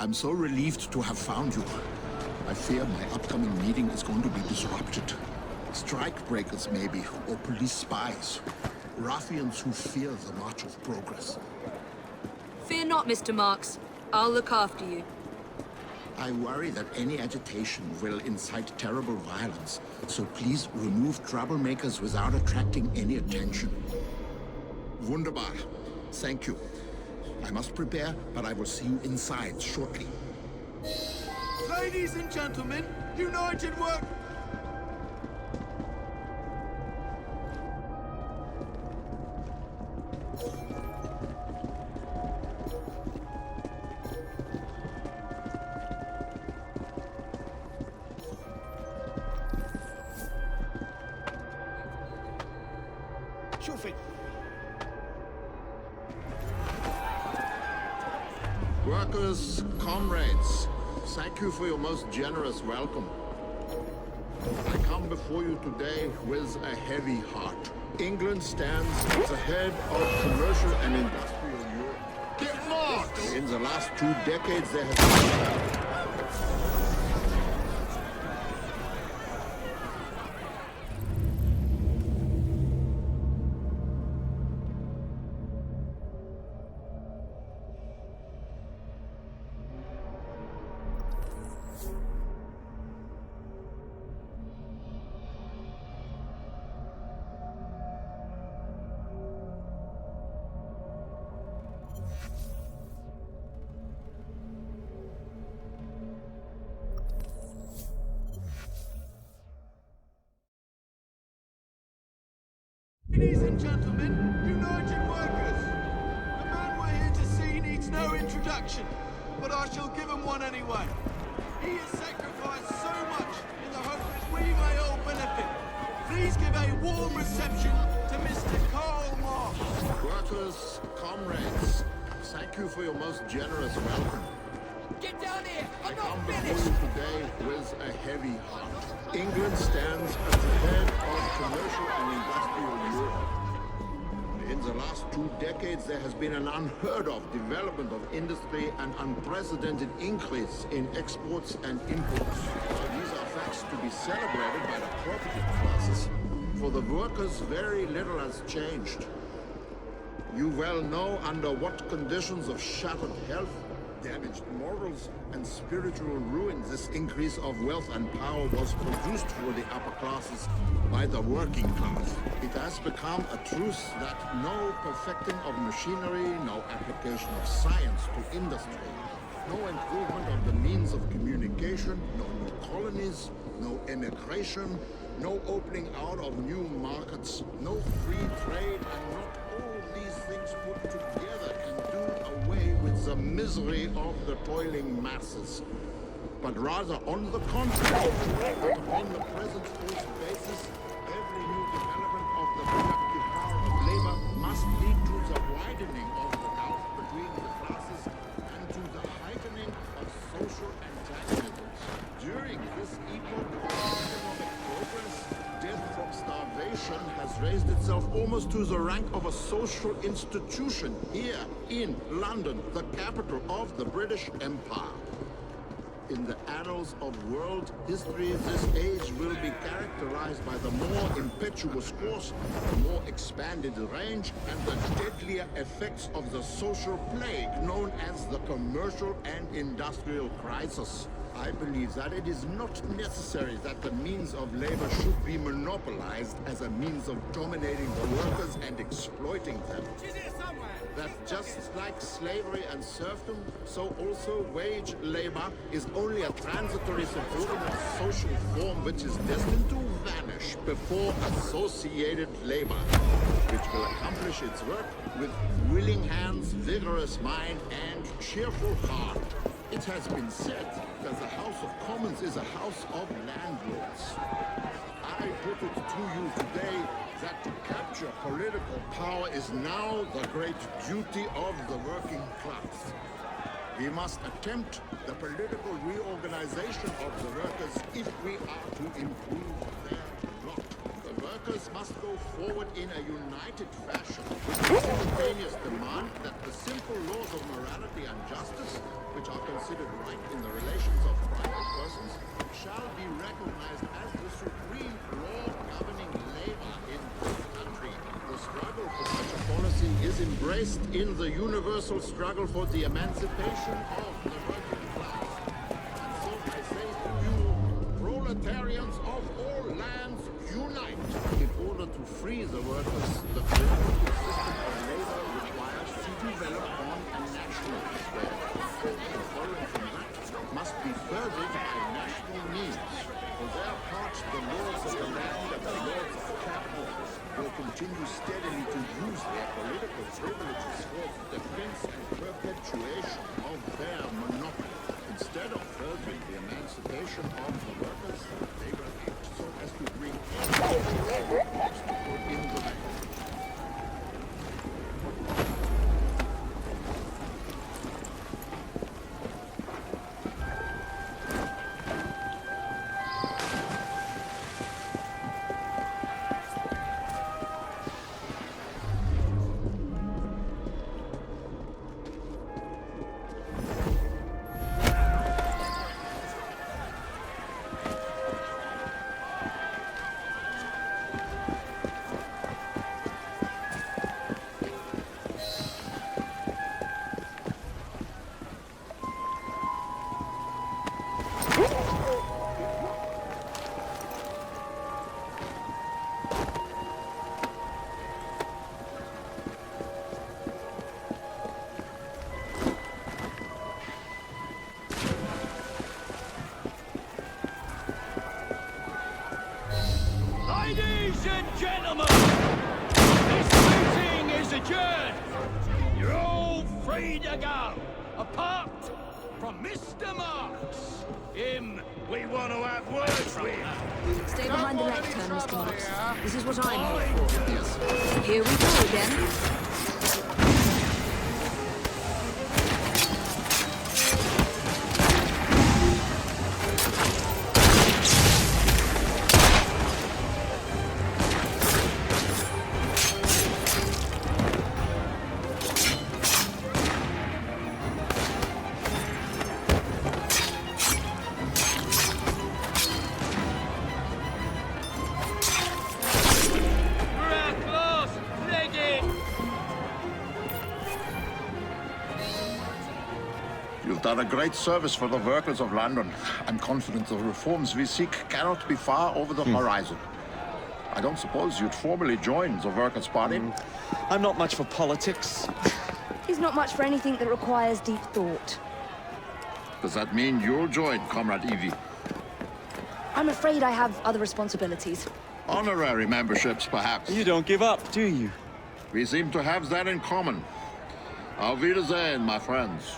I'm so relieved to have found you. I fear my upcoming meeting is going to be disrupted. Strike breakers, maybe, or police spies. Ruffians who fear the march of progress. Fear not, Mr. Marx. I'll look after you. I worry that any agitation will incite terrible violence, so please remove troublemakers without attracting any attention. Wunderbar. Thank you. I must prepare, but I will see you inside shortly. Ladies and gentlemen, united work... Workers, comrades, thank you for your most generous welcome. I come before you today with a heavy heart. England stands at the head of commercial and industrial Europe. Get Marx! In the last 2 decades, there has been... Ladies and gentlemen, united workers! The man we're here to see needs no introduction, but I shall give him one anyway. He has sacrificed so much in the hope that we may all benefit. Please give a warm reception to Mr. Karl Marx. Workers, comrades, thank you for your most generous welcome. Get down here! I I'm come not before finished! you today with a heavy heart. England stands at the head of commercial and industrial Europe. In the last 2 decades, there has been an unheard of development of industry and unprecedented increase in exports and imports. These are facts to be celebrated by the property classes. For the workers, very little has changed. You well know under what conditions of shattered health, damaged morals, and spiritual ruin this increase of wealth and power was produced for the upper classes by the working class. It has become a truth that no perfecting of machinery, no application of science to industry, no improvement of the means of communication, no new colonies, no emigration, no opening out of new markets, no free trade, and not all these things put together can do away with the misery of the toiling masses. But rather, on the contrary, that upon the present force basis, every new development of the productive power of labor must lead to the widening of the gulf between the classes and to the heightening of social antagonisms. During this epoch of economic progress, death from starvation has raised itself almost to the rank of a social institution here in London, the capital of the British Empire. In the annals of world history, this age will be characterized by the more impetuous course, the more expanded range, and the deadlier effects of the social plague known as the commercial and industrial crisis. I believe that it is not necessary that the means of labor should be monopolized as a means of dominating the workers and exploiting them. That just like slavery and serfdom, so also wage labor is only a transitory subordinate social form which is destined to vanish before associated labor, which will accomplish its work with willing hands, vigorous mind, and cheerful heart. It has been said that the House of Commons is a house of landlords. I put it to you today that to capture political power is now the great duty of the working class. We must attempt the political reorganization of the workers if we are to improve their lot. The workers must go forward in a united fashion with simultaneous demand that the simple laws of morality and justice, which are considered right in the relations of private persons, shall be recognized as the supreme law governing labor in this country. The struggle for such a policy is embraced in the universal struggle for the emancipation of the working class. And so I say to you, proletarians of all lands, unite! In order to free the workers, the collaborative system of labor requires to develop on a national scale. And following from that must be furthered by national means. For their part, the lords of the land and the lords of capital will continue steadily to use their political privileges for the defense and perpetuation of their monopoly. Instead of furthering the emancipation of the workers, they will act so as to bring every obstacle in the way. Ladies and gentlemen, this meeting is adjourned. You're all free to go, apart from Mr. Marx. Him, we want to have words with. Stay behind the lectern, Mr. Marx. This is what I'm here for. Yes. Here we go again. You've done a great service for the workers of London. I'm confident the reforms we seek cannot be far over the horizon. I don't suppose you'd formally join the Workers' Party? I'm not much for politics. He's not much for anything that requires deep thought. Does that mean you'll join, Comrade Evie? I'm afraid I have other responsibilities. Honorary memberships, perhaps. You don't give up, do you? We seem to have that in common. Auf Wiedersehen, my friends.